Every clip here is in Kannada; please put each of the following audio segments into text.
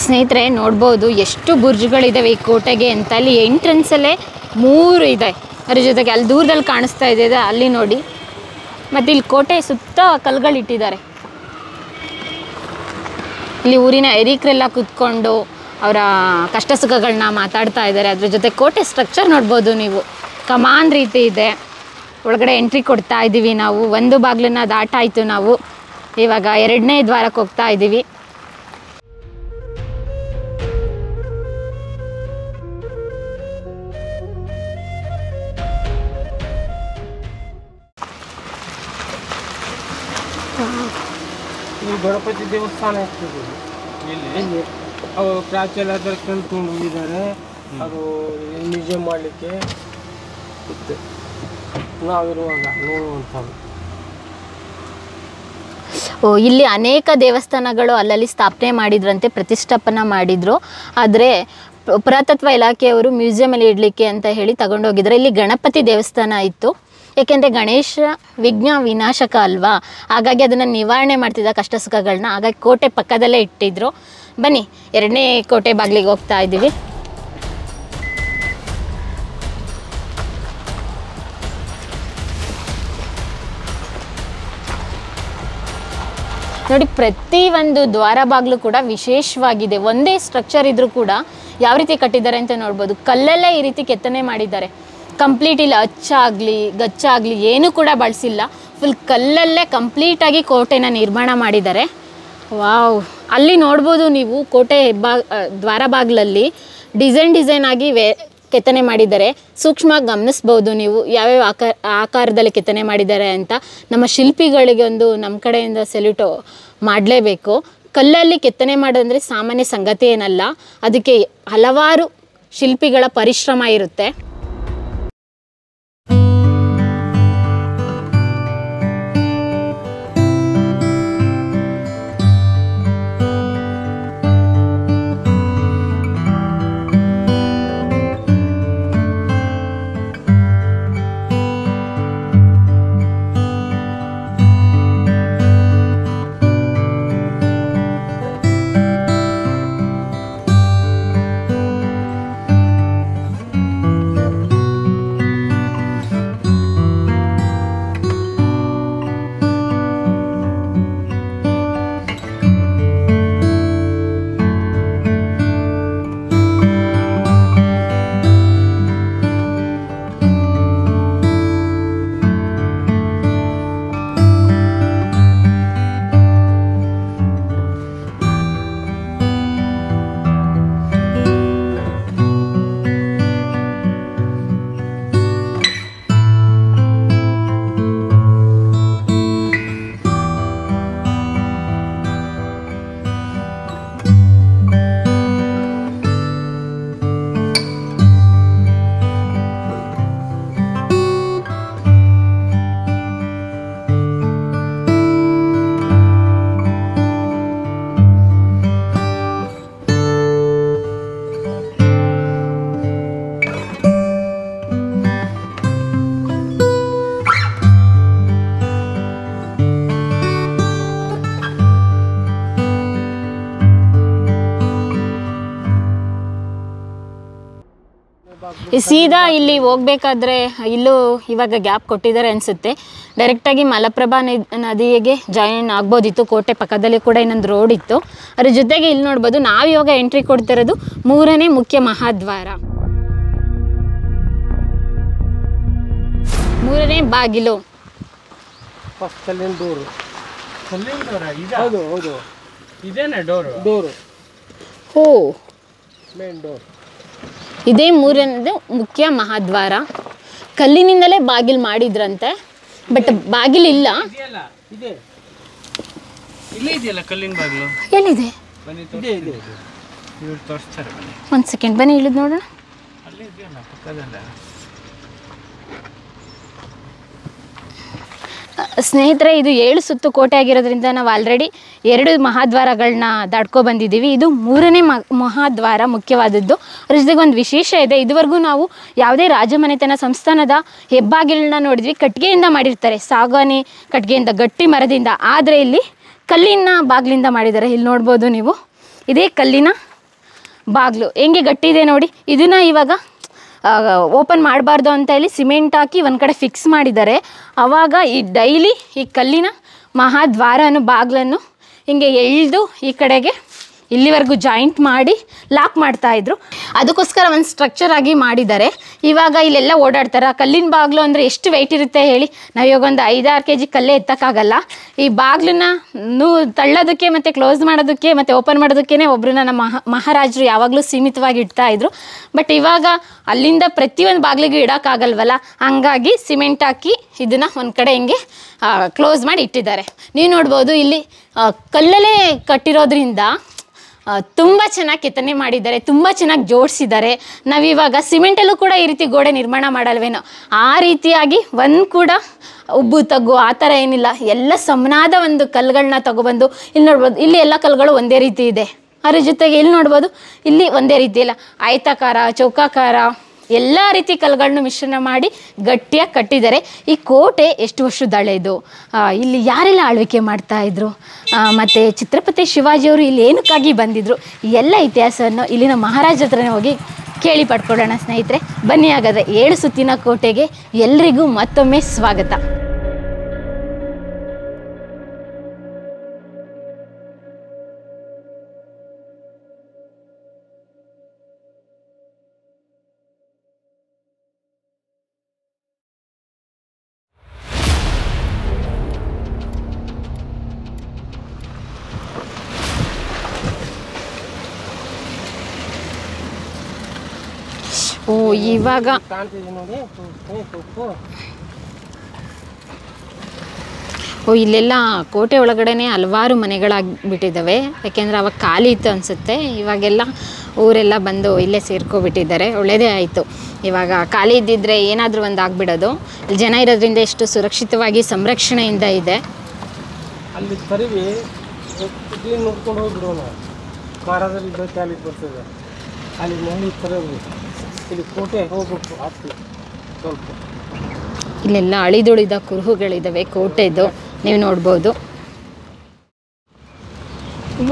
ಸ್ನೇಹಿತರೆ ನೋಡ್ಬೋದು ಎಷ್ಟು ಬುರ್ಜ್ಗಳಿದ್ದಾವೆ ಈ ಕೋಟೆಗೆ ಅಂತ. ಅಲ್ಲಿ ಎಂಟ್ರೆನ್ಸಲ್ಲೇ 3 ಇದೆ, ಅದ್ರ ಜೊತೆಗೆ ಅಲ್ಲಿ ದೂರದಲ್ಲಿ ಕಾಣಿಸ್ತಾ ಇದೆ ಅಲ್ಲಿ ನೋಡಿ. ಮತ್ತು ಇಲ್ಲಿ ಕೋಟೆ ಸುತ್ತ ಕಲ್ಲುಗಳಿಟ್ಟಿದ್ದಾರೆ. ಇಲ್ಲಿ ಊರಿನ ಹಿರೀಕರೆಲ್ಲ ಕೂತ್ಕೊಂಡು ಅವರ ಕಷ್ಟ ಸುಖಗಳನ್ನ ಮಾತಾಡ್ತಾ ಇದ್ದಾರೆ. ಅದ್ರ ಜೊತೆ ಕೋಟೆ ಸ್ಟ್ರಕ್ಚರ್ ನೋಡ್ಬೋದು ನೀವು, ಕಮಾನ್ ರೀತಿ ಇದೆ. ಒಳಗಡೆ ಎಂಟ್ರಿ ಕೊಡ್ತಾ ಇದ್ದೀವಿ ನಾವು. 1 ಬಾಗಿಲನ್ನ ದಾಟಾಯಿತು ನಾವು, ಇವಾಗ 2ನೇ ದ್ವಾರಕ್ಕೆ ಹೋಗ್ತಾ ಇದ್ದೀವಿ. ಗಣಪತಿ ದೇವಸ್ಥಾನ ಇರ್ತದೆ ಇಲ್ಲಿ. ಅವು ಪ್ರಾಚೀನ ಕಲ್ತ್ಕೊಂಡು ಹೋಗಿದ್ದಾರೆ, ಅದು ನಿಜ ಮಾಡಲಿಕ್ಕೆ ಇತ್ತು ನಾವಿರುವಾಗ ನೋಡುವಂಥದ್ದು. ಇಲ್ಲಿ ಅನೇಕ ದೇವಸ್ಥಾನಗಳು ಅಲ್ಲಲ್ಲಿ ಸ್ಥಾಪನೆ ಮಾಡಿದ್ರಂತೆ, ಪ್ರತಿಷ್ಠಾಪನೆ ಮಾಡಿದ್ರು. ಆದರೆ ಪುರಾತತ್ವ ಇಲಾಖೆಯವರು ಮ್ಯೂಸಿಯಮಲ್ಲಿ ಇಡಲಿಕ್ಕೆ ಅಂತ ಹೇಳಿ ತಗೊಂಡೋಗಿದ್ದಾರೆ. ಇಲ್ಲಿ ಗಣಪತಿ ದೇವಸ್ಥಾನ ಇತ್ತು, ಏಕೆಂದರೆ ಗಣೇಶ ವಿಘ್ನ ವಿನಾಶಕ ಅಲ್ವಾ, ಹಾಗಾಗಿ ಅದನ್ನು ನಿವಾರಣೆ ಮಾಡ್ತಿದ್ದ ಕಷ್ಟ ಸುಖಗಳನ್ನ. ಹಾಗಾಗಿ ಕೋಟೆ ಪಕ್ಕದಲ್ಲೇ ಇಟ್ಟಿದ್ರು. ಬನ್ನಿ 2ನೇ ಕೋಟೆ ಬಾಗಿಲಿಗೆ ಹೋಗ್ತಾ ಇದ್ದೀವಿ. ನೋಡಿ, ಪ್ರತಿಯೊಂದು ದ್ವಾರ ಬಾಗಿಲು ಕೂಡ ವಿಶೇಷವಾಗಿದೆ. ಒಂದೇ ಸ್ಟ್ರಕ್ಚರ್ ಇದ್ರೂ ಕೂಡ ಯಾವ ರೀತಿ ಕಟ್ಟಿದ್ದಾರೆ ಅಂತ ನೋಡ್ಬೋದು. ಕಲ್ಲಲ್ಲೇ ಈ ರೀತಿ ಕೆತ್ತನೆ ಮಾಡಿದ್ದಾರೆ. ಕಂಪ್ಲೀಟ್ ಇಲ್ಲ ಅಚ್ಚಾಗಲಿ ಗಚ್ಚಾಗಲಿ ಏನೂ ಕೂಡ ಬಳಸಿಲ್ಲ, ಫುಲ್ ಕಲ್ಲಲ್ಲೇ ಕಂಪ್ಲೀಟಾಗಿ ಕೋಟೆನ ನಿರ್ಮಾಣ ಮಾಡಿದ್ದಾರೆ. ವಾವ್, ಅಲ್ಲಿ ನೋಡ್ಬೋದು ನೀವು ಕೋಟೆ ದ್ವಾರ ಬಾಗಿಲಲ್ಲಿ ಡಿಸೈನ್ ಆಗಿ ಕೆತ್ತನೆ ಮಾಡಿದ್ದಾರೆ. ಸೂಕ್ಷ್ಮವಾಗಿ ಗಮನಿಸ್ಬೋದು ನೀವು ಯಾವ್ಯಾವ ಆಕಾರದಲ್ಲಿ ಕೆತ್ತನೆ ಮಾಡಿದ್ದಾರೆ ಅಂತ. ನಮ್ಮ ಶಿಲ್ಪಿಗಳಿಗೆ ಒಂದು ನಮ್ಮ ಕಡೆಯಿಂದ ಸೆಲ್ಯೂಟು ಮಾಡಲೇಬೇಕು. ಕಲ್ಲಲ್ಲಿ ಕೆತ್ತನೆ ಮಾಡೋದಂದರೆ ಸಾಮಾನ್ಯ ಸಂಗತಿ ಏನಲ್ಲ, ಅದಕ್ಕೆ ಹಲವಾರು ಶಿಲ್ಪಿಗಳ ಪರಿಶ್ರಮ ಇರುತ್ತೆ. ಸೀದಾ ಇಲ್ಲಿ ಹೋಗ್ಬೇಕಾದ್ರೆ ಇಲ್ಲೂ ಇವಾಗ ಗ್ಯಾಪ್ ಕೊಟ್ಟಿದ್ದಾರೆ ಅನಿಸುತ್ತೆ. ಡೈರೆಕ್ಟಾಗಿ ಮಲಪ್ರಭಾ ನದಿಗೆ ಜಾಯಿನ್ ಆಗ್ಬೋದಿತ್ತು. ಕೋಟೆ ಪಕ್ಕದಲ್ಲಿ ಕೂಡ ಇನ್ನೊಂದು ರೋಡ್ ಇತ್ತು. ಅದ್ರ ಜೊತೆಗೆ ಇಲ್ಲಿ ನೋಡ್ಬೋದು ನಾವು ಇವಾಗ ಎಂಟ್ರಿ ಕೊಡ್ತಿರೋದು 3ನೇ ಮುಖ್ಯ ಮಹಾದ್ವಾರ, 3ನೇ ಬಾಗಿಲು. ಓ, ಇದೇ 3ನೇದು ಮುಖ್ಯ ಮಹಾದ್ವಾರ. ಕಲ್ಲಿನಿಂದಲೇ ಬಾಗಿಲು ಮಾಡಿದ್ರಂತೆ, ಬಟ್ ಬಾಗಿಲಿಲ್ಲ. ಎಲ್ಲಿದೆ? ಒಂದು ಸೆಕೆಂಡ್ ಬನ್ನಿ, ಇಳಿದು ನೋಡೋಣ. ಸ್ನೇಹಿತರೆ, ಇದು 7 ಸುತ್ತು ಕೋಟೆ ಆಗಿರೋದ್ರಿಂದ ನಾವು ಆಲ್ರೆಡಿ 2 ಮಹಾದ್ವಾರಗಳನ್ನ ದಾಟ್ಕೊ ಬಂದಿದ್ದೀವಿ. ಇದು 3ನೇ ಮಹಾದ್ವಾರ ಮುಖ್ಯವಾದದ್ದು. ಅದ್ರ ಜೊತೆಗೆ ಒಂದು ವಿಶೇಷ ಇದೆ. ಇದುವರೆಗೂ ನಾವು ಯಾವುದೇ ರಾಜಮನೆತನ ಸಂಸ್ಥಾನದ ಹೆಬ್ಬಾಗಿಲನ್ನ ನೋಡಿದ್ವಿ, ಕಟ್ಟಿಗೆಯಿಂದ ಮಾಡಿರ್ತಾರೆ, ಸಾಗಣೆ ಕಟ್ಟಿಗೆಯಿಂದ, ಗಟ್ಟಿ ಮರದಿಂದ. ಆದರೆ ಇಲ್ಲಿ ಕಲ್ಲಿನ ಬಾಗಿಲಿಂದ ಮಾಡಿದ್ದಾರೆ. ಇಲ್ಲಿ ನೋಡ್ಬೋದು ನೀವು, ಇದೇ ಕಲ್ಲಿನ ಬಾಗಿಲು ಹೆಂಗೆ ಗಟ್ಟಿ ಇದೆ ನೋಡಿ. ಇದನ್ನು ಇವಾಗ ಓಪನ್ ಮಾಡಬಾರ್ದು ಅಂತ ಹೇಳಿ ಸಿಮೆಂಟ್ ಹಾಕಿ ಒಂದು ಕಡೆ ಫಿಕ್ಸ್ ಮಾಡಿದ್ದಾರೆ. ಆವಾಗ ಈ ಡೈಲಿ ಈ ಕಲ್ಲಿನ ಮಹಾದ್ವಾರನು ಬಾಗಿಲನ್ನು ಹಿಂಗೆ ಎಳೆದು ಈ ಕಡೆಗೆ ಇಲ್ಲಿವರೆಗೂ ಜಾಯಿಂಟ್ ಮಾಡಿ ಲಾಕ್ ಮಾಡ್ತಾಯಿದ್ರು. ಅದಕ್ಕೋಸ್ಕರ ಒಂದು ಸ್ಟ್ರಕ್ಚರ್ ಆಗಿ ಮಾಡಿದ್ದಾರೆ. ಇವಾಗ ಇಲ್ಲೆಲ್ಲ ಓಡಾಡ್ತಾರೆ. ಕಲ್ಲಿನ ಬಾಗಿಲು ಅಂದರೆ ಎಷ್ಟು ವೆಯ್ಟ್ ಇರುತ್ತೆ ಹೇಳಿ. ನಾವು ಇವಾಗ ಒಂದು 5-6 kg ಕಲ್ಲೇ ಎತ್ತಕ್ಕಾಗಲ್ಲ. ಈ ಬಾಗಿಲನ್ನ ತಳ್ಳೋದಕ್ಕೆ ಮತ್ತು ಕ್ಲೋಸ್ ಮಾಡೋದಕ್ಕೆ ಮತ್ತು ಓಪನ್ ಮಾಡೋದಕ್ಕೇ ಒಬ್ಬರನ್ನ ನಮ್ಮ ಮಹಾರಾಜರು ಯಾವಾಗಲೂ ಸೀಮಿತವಾಗಿ ಇಡ್ತಾಯಿದ್ರು. ಬಟ್ ಇವಾಗ ಅಲ್ಲಿಂದ ಪ್ರತಿಯೊಂದು ಬಾಗಿಲಿಗೂ ಇಡೋಕ್ಕಾಗಲ್ವಲ್ಲ, ಹಂಗಾಗಿ ಸಿಮೆಂಟ್ ಹಾಕಿ ಇದನ್ನು ಒಂದು ಕಡೆ ಹಿಂಗೆ ಕ್ಲೋಸ್ ಮಾಡಿ ಇಟ್ಟಿದ್ದಾರೆ. ನೀವು ನೋಡ್ಬೋದು ಇಲ್ಲಿ ಕಲ್ಲಲ್ಲೇ ಕಟ್ಟಿರೋದ್ರಿಂದ ತುಂಬ ಚೆನ್ನಾಗಿ ಕೆತ್ತನೆ ಮಾಡಿದ್ದಾರೆ, ತುಂಬ ಚೆನ್ನಾಗಿ ಜೋಡಿಸಿದ್ದಾರೆ. ನಾವಿವಾಗ ಸಿಮೆಂಟಲ್ಲೂ ಕೂಡ ಈ ರೀತಿ ಗೋಡೆ ನಿರ್ಮಾಣ ಮಾಡಲ್ವೇನೋ, ಆ ರೀತಿಯಾಗಿ ಒಂದು ಕೂಡ ಉಬ್ಬು ತಗ್ಗು ಆ ಥರ ಏನಿಲ್ಲ. ಎಲ್ಲ ಸಮನಾದ ಒಂದು ಕಲ್ಲುಗಳನ್ನ ತಗೊಬಂದು ಇಲ್ಲಿ ನೋಡ್ಬೋದು. ಇಲ್ಲಿ ಎಲ್ಲ ಕಲ್ಲುಗಳು ಒಂದೇ ರೀತಿ ಇದೆ. ಅದ್ರ ಜೊತೆಗೆ ಇಲ್ಲಿ ನೋಡ್ಬೋದು, ಇಲ್ಲಿ ಒಂದೇ ರೀತಿ ಇಲ್ಲ, ಆಯತಾಕಾರ, ಚೌಕಾಕಾರ ಎಲ್ಲ ರೀತಿ ಕಲ್ಲುಗಳನ್ನು ಮಿಶ್ರಣ ಮಾಡಿ ಗಟ್ಟಿಯಾಗಿ ಕಟ್ಟಿದ್ದಾರೆ. ಈ ಕೋಟೆ ಎಷ್ಟು ವರ್ಷದ ಹಳೆಯದು, ಇಲ್ಲಿ ಯಾರೆಲ್ಲ ಆಳ್ವಿಕೆ ಮಾಡ್ತಾಯಿದ್ರು, ಮತ್ತು ಛತ್ರಪತಿ ಶಿವಾಜಿಯವರು ಇಲ್ಲಿ ಏನಕ್ಕಾಗಿ ಬಂದಿದ್ದರು, ಎಲ್ಲ ಇತಿಹಾಸವನ್ನು ಇಲ್ಲಿನ ಮಹಾರಾಜ ಹತ್ರನೇ ಹೋಗಿ ಕೇಳಿ ಪಡ್ಕೊಳ್ಳೋಣ ಸ್ನೇಹಿತರೆ. ಬನ್ನಿ ಹಾಗಾದರೆ 7 ಸುತ್ತಿನ ಕೋಟೆಗೆ ಎಲ್ರಿಗೂ ಮತ್ತೊಮ್ಮೆ ಸ್ವಾಗತ. ಓ ಇವಾಗ ಇಲ್ಲೆಲ್ಲ ಕೋಟೆ ಒಳಗಡೆನೆ ಹಲವಾರು ಮನೆಗಳಾಗಿಬಿಟ್ಟಿದ್ದಾವೆ. ಯಾಕೆಂದರೆ ಅವಾಗ ಖಾಲಿ ಇತ್ತು ಅನಿಸುತ್ತೆ. ಇವಾಗೆಲ್ಲ ಊರೆಲ್ಲ ಬಂದು ಇಲ್ಲೇ ಸೇರ್ಕೊಬಿಟ್ಟಿದ್ದಾರೆ. ಒಳ್ಳೆಯದೇ ಆಯಿತು. ಇವಾಗ ಖಾಲಿ ಇದ್ದಿದ್ರೆ ಏನಾದರೂ ಒಂದು ಆಗಿಬಿಡೋದು. ಇಲ್ಲಿ ಜನ ಇರೋದ್ರಿಂದ ಎಷ್ಟು ಸುರಕ್ಷಿತವಾಗಿ ಸಂರಕ್ಷಣೆಯಿಂದ ಇದೆ. ಅಲ್ಲಿ ಕರಿವಿ ನೋಡ್ಕೊಂಡು ಹೋಗ್ಬಿಡೋಣ. ಮಹಾರಾಜಲ್ಲಿ ಭೇಟಿ ಅಲ್ಲಿಗೆ ಬರ್ತದೆ. ಅಲ್ಲಿ ನೋಡಿ ಕರವಿ ಇಲ್ಲಿ ಕೋಟೆ ಹೋಗ್ಬೇಕು ಆಗ್ತದೆ ಸ್ವಲ್ಪ. ಇಲ್ಲೆಲ್ಲ ಅಳಿದುಳಿದ ಕುರುಹುಗಳಿದ್ದಾವೆ ಕೋಟೆದು, ನೀವು ನೋಡ್ಬೋದು.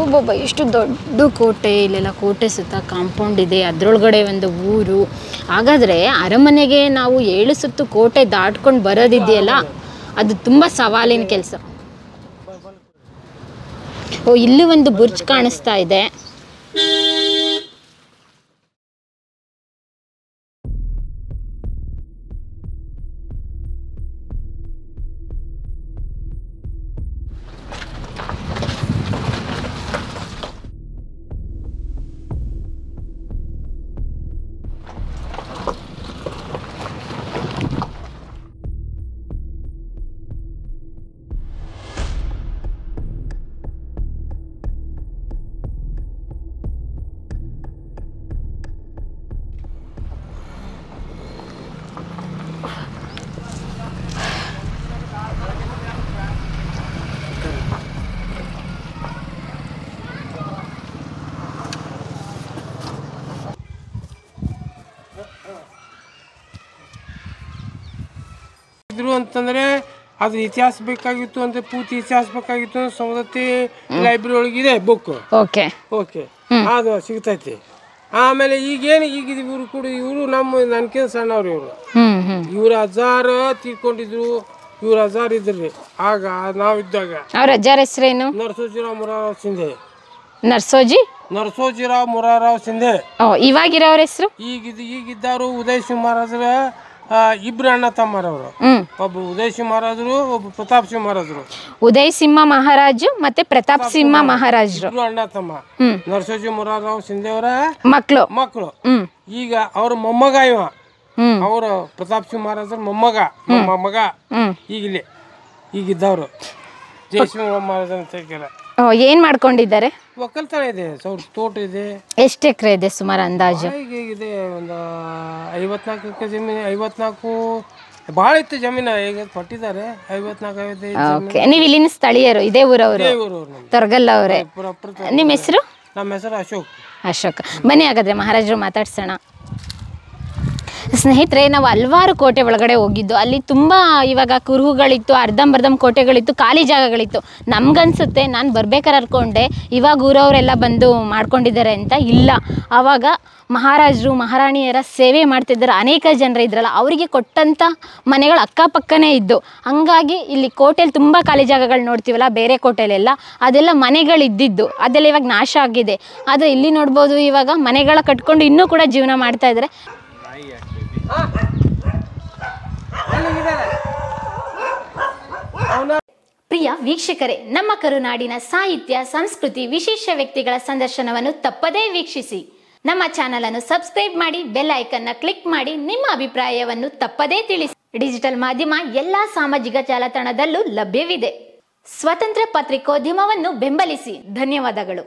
ಒಬ್ಬೊಬ್ಬ ಎಷ್ಟು ದೊಡ್ಡ ಕೋಟೆ. ಇಲ್ಲೆಲ್ಲ ಕೋಟೆ ಸುತ್ತ ಕಾಂಪೌಂಡ್ ಇದೆ, ಅದರೊಳಗಡೆ ಒಂದು ಊರು. ಹಾಗಾದರೆ ಅರಮನೆಗೆ ನಾವು 7 ಸುತ್ತು ಕೋಟೆ ದಾಟ್ಕೊಂಡು ಬರೋದಿದೆಯಲ್ಲ, ಅದು ತುಂಬ ಸವಾಲಿನ ಕೆಲಸ. ಓ ಇಲ್ಲಿ ಒಂದು ಬುರ್ಜ್ ಕಾಣಿಸ್ತಾ ಇದೆ. ಅಂತಂದ್ರೆ ಅದು ಇತಿಹಾಸ ಬೇಕಾಗಿತ್ತು ಅಂತ, ಪೂರ್ತಿ ಇತಿಹಾಸ ಬೇಕಾಗಿತ್ತು. ಸವದತ್ತಿ ಲೈಬ್ರರಿ ಒಳಗಿದೆ ಬುಕ್. ಓಕೆ ಅದು ಸಿಗ್ತೈತಿ. ಆಮೇಲೆ ಈಗೇನು ಈಗ ಇವರು ಕೂಡ ಇವರು ನನ್ಕಿಂತ ಸಣ್ಣವ್ರು. ಇವ್ರ ಅಜ್ಜಾರ ತೀರ್ಕೊಂಡಿದ್ರು. ಇವ್ರ ಅಜ್ಜಾರ್ ಇದ್ರಿ ಆಗ ನಾವಿದ್ದಾಗ. ಅವ್ರ ಅಜ್ಜಾರ ಹೆಸರೇನು? ನರಸೋಜಿರಾವ್ ಮುರಾರಾವ್ ಸಿಂಧೆ. ನರಸೋಜಿರಾವ್ ಮುರಾರಾವ್ ಸಿಂಧೆ. ಇವಾಗಿರೋರ ಹೆಸರು? ಈಗಿದ್ದವರು ಉದಯ್ ಸಿಂಗ್ ಮಹಾರಾಜರ ಇಬ್ರು ಅಣ್ಣ ತಮ್ಮರವರು. ಒಬ್ಬ ಉದಯ್ ಸಿಂಹ ಮಹಾರಾಜರು, ಒಬ್ಬ ಪ್ರತಾಪ್ ಸಿಂಹ ಮಹಾರಾಜರು. ಉದಯ್ ಸಿಂಹ ಮಹಾರಾಜು ಮತ್ತೆ ಪ್ರತಾಪ್ ಸಿಂಹ ಮಹಾರಾಜರು ಇಬ್ರು ಅಣ್ಣ ತಮ್ಮ. ನರಸೋಜಿ ಮುರಾರಾವ್ ಸಿಂಧೆ ಅವರ ಮಕ್ಕಳು. ಈಗ ಅವ್ರ ಮೊಮ್ಮಗ ಇವ. ಅವ್ರ ಪ್ರತಾಪ್ ಸಿಂಹ ಮಹಾರಾಜರ ಮೊಮ್ಮಗ ಈಗಿದ್ದವ್ರು ಜಯಸಿಂಹ ಮಹಾರಾಜ ಅಂತ. ಏನ್ ಮಾಡ್ಕೊಂಡಿದ್ದಾರೆ? ಒಕ್ಕಲ್ತನ ಇದೆ, ತೋಟ ಇದೆ. ಎಷ್ಟು ಎಕರೆ ಇದೆ ಸುಮಾರು ಅಂದಾಜು? ಇದೆ ಒಂದು 54 ಎಕರೆ ಜಮೀನು. 54 ಭಾಳ ಇತ್ತು ಜಮೀನು. ಈಗ ಕೊಟ್ಟಿದ್ದಾರೆ 54-55. ನೀವು ಇಲ್ಲಿನ ಸ್ಥಳೀಯರು? ಇದೇ ಊರವರು? ತೊರಗಲ್ ಅವರೇ. ನಿಮ್ಮ ಹೆಸರು? ನಮ್ಮ ಹೆಸರು ಅಶೋಕ್. ಬನ್ನಿ ಹಾಗಾದ್ರೆ ಮಹಾರಾಜರು ಮಾತಾಡ್ಸೋಣ. ಸ್ನೇಹಿತರೆ, ನಾವು ಹಲವಾರು ಕೋಟೆ ಒಳಗಡೆ ಹೋಗಿದ್ದು. ಅಲ್ಲಿ ತುಂಬ ಇವಾಗ ಕುರುಹುಗಳಿತ್ತು, ಅರ್ಧಂಬರ್ಧಂ ಕೋಟೆಗಳಿತ್ತು, ಖಾಲಿ ಜಾಗಗಳಿತ್ತು. ನಮ್ಗನ್ಸುತ್ತೆ, ನಾನು ಬರ್ಬೇಕಾದ್ರೆ ಅನ್ಕೊಂಡೆ ಇವಾಗ ಊರವರೆಲ್ಲ ಬಂದು ಮಾಡ್ಕೊಂಡಿದ್ದಾರೆ ಅಂತ. ಇಲ್ಲ, ಆವಾಗ ಮಹಾರಾಜರು ಮಹಾರಾಣಿಯರ ಸೇವೆ ಮಾಡ್ತಿದ್ದಾರೆ ಅನೇಕ ಜನರು ಇದ್ರಲ್ಲ, ಅವರಿಗೆ ಕೊಟ್ಟಂಥ ಮನೆಗಳು ಅಕ್ಕಪಕ್ಕನೇ ಇದ್ದು. ಹಂಗಾಗಿ ಇಲ್ಲಿ ಕೋಟೆಯಲ್ಲಿ ತುಂಬ ಖಾಲಿ ಜಾಗಗಳು ನೋಡ್ತೀವಲ್ಲ ಬೇರೆ ಕೋಟೆಲೆಲ್ಲ, ಅದೆಲ್ಲ ಮನೆಗಳಿದ್ದಿದ್ದು, ಅದೆಲ್ಲ ಇವಾಗ ನಾಶ ಆಗಿದೆ. ಆದರೆ ಇಲ್ಲಿ ನೋಡ್ಬೋದು, ಇವಾಗ ಮನೆಗಳ ಕಟ್ಕೊಂಡು ಇನ್ನೂ ಕೂಡ ಜೀವನ ಮಾಡ್ತಾ ಇದ್ದಾರೆ. ಪ್ರಿಯ ವೀಕ್ಷಕರೇ, ನಮ್ಮ ಕರುನಾಡಿನ ಸಾಹಿತ್ಯ, ಸಂಸ್ಕೃತಿ, ವಿಶೇಷ ವ್ಯಕ್ತಿಗಳ ಸಂದರ್ಶನವನ್ನು ತಪ್ಪದೇ ವೀಕ್ಷಿಸಿ. ನಮ್ಮ ಚಾನಲ್ ಅನ್ನು ಸಬ್ಸ್ಕ್ರೈಬ್ ಮಾಡಿ, ಬೆಲ್ ಐಕನ್ ಕ್ಲಿಕ್ ಮಾಡಿ, ನಿಮ್ಮ ಅಭಿಪ್ರಾಯವನ್ನು ತಪ್ಪದೇ ತಿಳಿಸಿ. ಡಿಜಿಟಲ್ ಮಾಧ್ಯಮ ಎಲ್ಲಾ ಸಾಮಾಜಿಕ ಜಾಲತಾಣದಲ್ಲೂ ಲಭ್ಯವಿದೆ. ಸ್ವತಂತ್ರ ಪತ್ರಿಕೋದ್ಯಮವನ್ನು ಬೆಂಬಲಿಸಿ. ಧನ್ಯವಾದಗಳು.